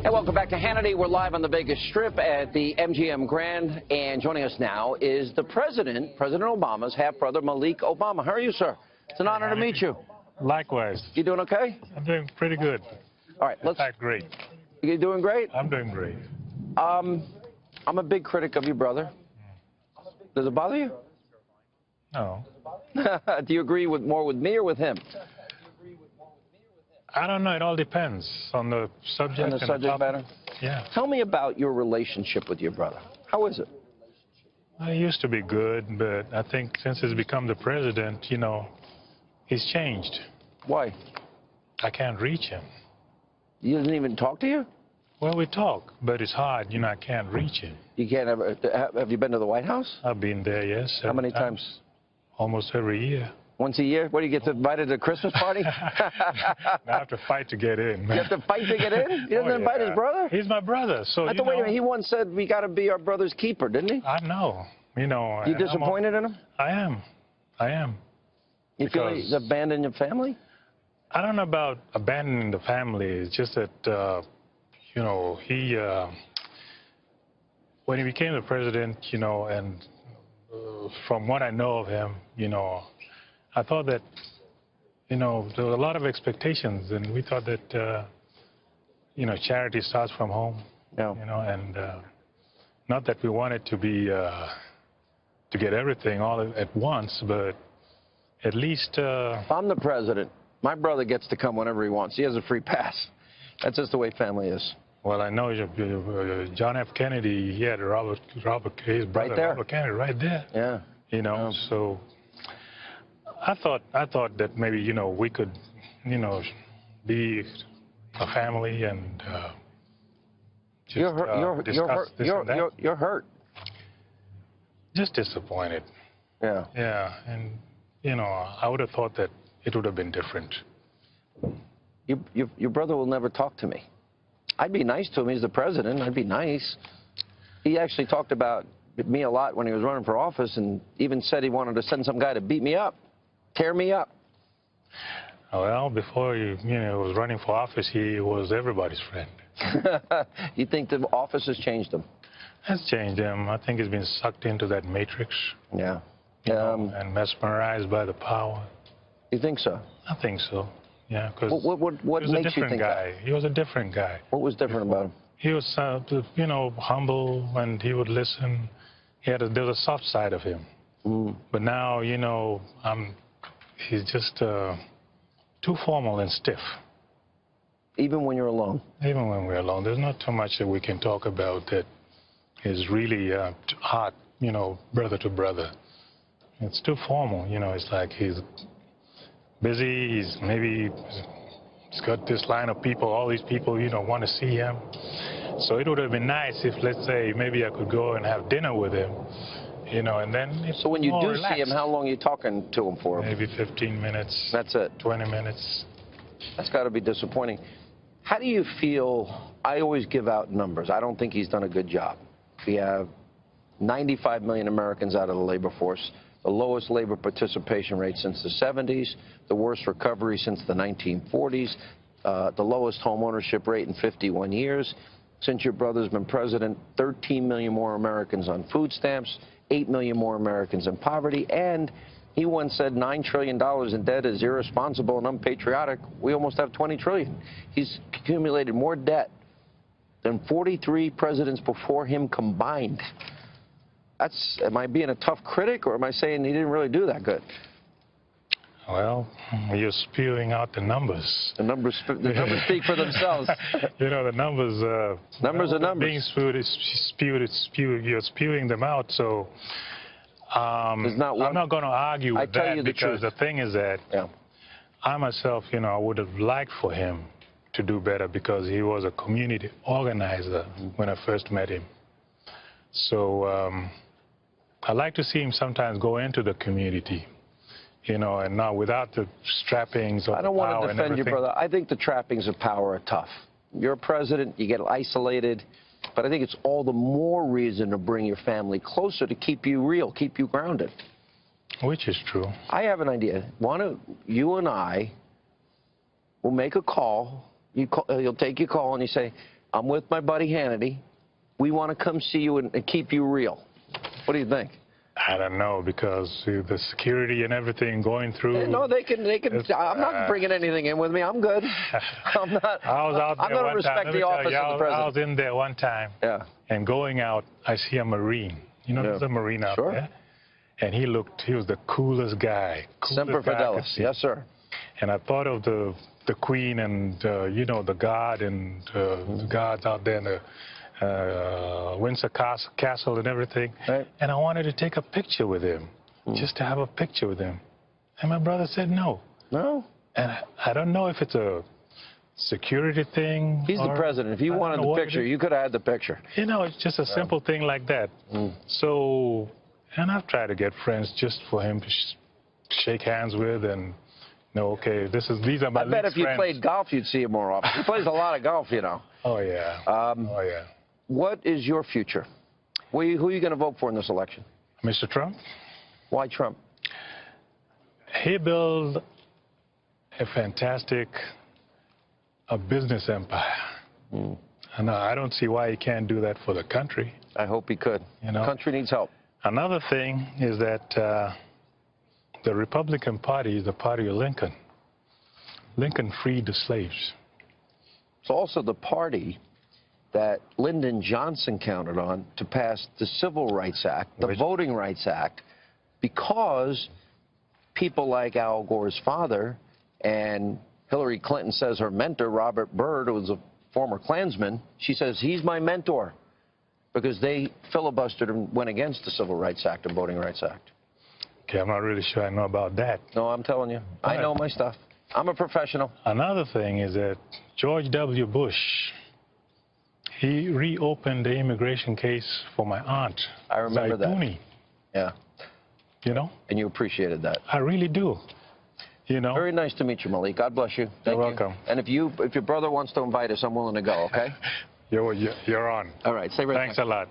Hey, welcome back to Hannity. We're live on the Vegas Strip at the MGM Grand, and joining us now is the President Obama's half-brother, Malik Obama. How are you, sir? It's an honor to meet you. Likewise. You doing okay? I'm doing pretty good. All right, let's. In fact, great. You doing great? I'm doing great. I'm a big critic of your brother. Does it bother you? No. Do you agree more with me or with him? I don't know. It all depends on the subject. On the subject matter? Yeah. Tell me about your relationship with your brother. How is it? Well, it used to be good, but I think since he's become the president, you know, he's changed. Why? I can't reach him. He doesn't even talk to you? Well, we talk, but it's hard. You know, I can't reach him. You can't ever. Have you been to the White House? I've been there, yes. How many times? Almost every year. Once a year? What, do you get invited to a Christmas party? I have to fight to get in. You have to fight to get in? He doesn't invite his brother? He's my brother, so wait a minute. He once said we got to be our brother's keeper, didn't he? I know. You know. You disappointed in him? I am. I am. You feel he's abandoned your family? I don't know about abandoning the family. It's just that, you know, when he became the president, you know, and from what I know of him, you know, I thought that, you know, there were a lot of expectations, and we thought that, you know, charity starts from home. Yeah. You know, and not that we wanted to be, to get everything all at once, but at least... I'm the president. My brother gets to come whenever he wants. He has a free pass. That's just the way family is. Well, I know John F. Kennedy, he had his brother, right there. Robert Kennedy, right there. Yeah. You know, so I thought that maybe, you know, we could, you know, be a family and just you're hurt. Just disappointed. Yeah. Yeah, and, you know, I would have thought that it would have been different. Your brother will never talk to me. I'd be nice to him. He's the president. I'd be nice. He actually talked about me a lot when he was running for office, and even said he wanted to send some guy to beat me up, tear me up. Well, before he was running for office, he was everybody's friend. You think the office has changed him? Has changed him. I think he's been sucked into that matrix. Yeah. And mesmerized by the power. You think so? I think so. Yeah, because what he was makes a different you think guy. that? He was a different guy. What was different about him? He was, you know, humble, and he would listen. There was a soft side of him. But now, you know, he's just too formal and stiff. Even when you're alone? Even when we're alone. There's not too much that we can talk about that is really hot, you know, brother to brother. It's too formal, you know. It's like he's busy, he's got this line of people, all these people, you know, want to see him. So it would have been nice if, let's say, maybe I could go and have dinner with him, you know, and then it's So when you do relaxed. see him, how long are you talking to him for? Maybe 15 minutes. That's it? 20 minutes. That's got to be disappointing. How do you feel? I always give out numbers. I don't think he's done a good job. We have 95 million Americans out of the labor force, the lowest labor participation rate since the 70s, the worst recovery since the 1940s, the lowest home ownership rate in 51 years. Since your brother's been president, 13 million more Americans on food stamps, 8 million more Americans in poverty, and he once said $9 trillion in debt is irresponsible and unpatriotic. We almost have 20 trillion. He's accumulated more debt than 43 presidents before him combined. Am I being a tough critic, or am I saying he didn't really do that good? Well, you're spewing out the numbers. The numbers speak for themselves. You know, the numbers... numbers are numbers. Being spewed, you're spewing them out, so... I'm not going to argue with that, because the thing is that I myself, you know, I would have liked for him to do better, because he was a community organizer when I first met him. So I like to see him sometimes go into the community, you know, and not without the trappings of I don't want to defend you, brother. I think the trappings of power are tough. You're a president, you get isolated, but I think it's all the more reason to bring your family closer, to keep you real, keep you grounded. Which is true. I have an idea. Why don't you and I will make a call. You'll take your call and you say, I'm with my buddy Hannity. We want to come see you and keep you real. What do you think? I don't know, because the security and everything going through. Yeah, no, they can. I'm not bringing anything in with me. I'm good. I'm not. I was out there I'm going to respect the office of the president. I was in there one time. Yeah. And going out, I see a Marine. You know, there's a Marine out there. And he was the coolest guy. Semper Fidelis. Yes, sir. And I thought of the Queen and, you know, the God and the gods out there in the Windsor Castle and everything. Right. And I wanted to take a picture with him, just to have a picture with him. And my brother said no. No? And I don't know if it's a security thing. He's the president. If you wanted the picture, you could have had the picture. You know, it's just a simple thing like that. So, and I've tried to get friends just for him to shake hands with and know, okay, these are my I bet if you played golf, you'd see him more often. He plays a lot of golf, you know. Oh, yeah. Oh, yeah. What is your future? Who are you going to vote for in this election? Mr. Trump. Why Trump? He built a fantastic business empire. And I don't see why he can't do that for the country. I hope he could. You know? The country needs help. Another thing is that the Republican Party is the party of Lincoln. Lincoln freed the slaves. It's also the party that Lyndon Johnson counted on to pass the Civil Rights Act, the Voting Rights Act, because people like Al Gore's father and Hillary Clinton says her mentor, Robert Byrd, who was a former Klansman, she says, he's my mentor, because they filibustered and went against the Civil Rights Act and Voting Rights Act. Okay, I'm not really sure I know about that. No, I'm telling you. I know my stuff. I'm a professional. Another thing is that George W. Bush, he reopened the immigration case for my aunt. I remember that. Yeah. You know? And you appreciated that. I really do. You know? Very nice to meet you, Malik. God bless you. You're welcome. And if your brother wants to invite us, I'm willing to go, okay? You're on. All right. Stay right there. Thanks a lot.